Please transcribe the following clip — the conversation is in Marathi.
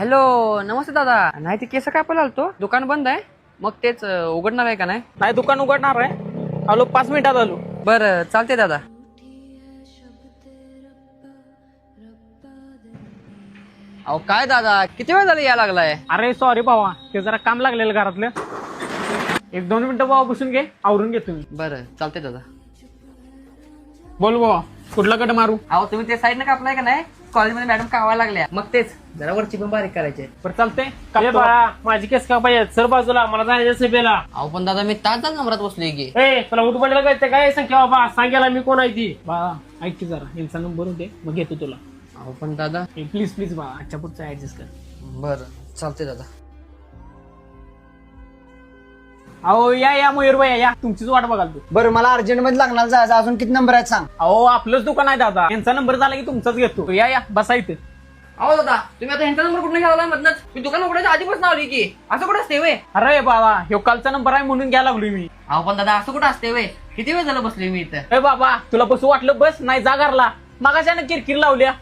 हॅलो नमस्ते दादा. नाही ते केस कापायला आलतो, दुकान बंद आहे. मग तेच उघडणार आहे का नाही? नाही दुकान उघडणार आहे. आलो 5 मिनिटात आलो. बरं चालते दादा. अहो काय दादा किती वेळ झाला या लागलाय? अरे सॉरी भावा, ते जरा काम लागलेलं घरातलं. 1-2 मिनिटं भावा बसून घे, आवरून घेतो मी. बरं चालते दादा. बोल भावा, कुठला कट मारू? अहो तुम्ही ते साईडने कापलाय का नाही? कॉलेजमध्ये मॅडम कावायला लागल्या, मग तेच जरा वरची पण बारीक करायचे. बरं चालतंय. बाळा माझी केस का पाहिजे सर बाजूला, मला जायचं सभेला. अहो पण दादा मी तास नंबरात बसलोय की. ए तुला उठ पडलेलं काय ते काय सांग बाबा, सांगायला मी कोण आहे ती. बाळा ऐक की जरा, यांचा नंबर होते मग घेतो तुला. अहो पण दादा. प्लीज प्लीज बाळा, आजच्या पुढचा ऍडजस्ट कर. बरं चालते दादा. अहो या मयूर भाई या, तुमचीच वाट बघाल तू. बरं मला अर्जंट मध्ये लागणार जायचं, अजून किती नंबर आहेत सांग. अहो आपलंच दुकान आहे दादा, यांचा नंबर झाला की तुमचाच घेतो. या बसा इथे. अहो दादा तुम्ही आता ह्यांचा नंबर कुठे घ्यावा मधनच? मी दुकान उघडायच्या आधीपासून आली की. असं कुठं असते वे? अरे बाबा ह्यो कालचा नंबर आहे म्हणून घ्यायला लागलोय मी. अहो पण दादा असं कुठं असते वे? किती वेळ झालं बसलोय मी इथं. ए बाबा तुला बसू वाटलं बस, नाही जा घरला. मगाच्यानं किरकिर लावल्या.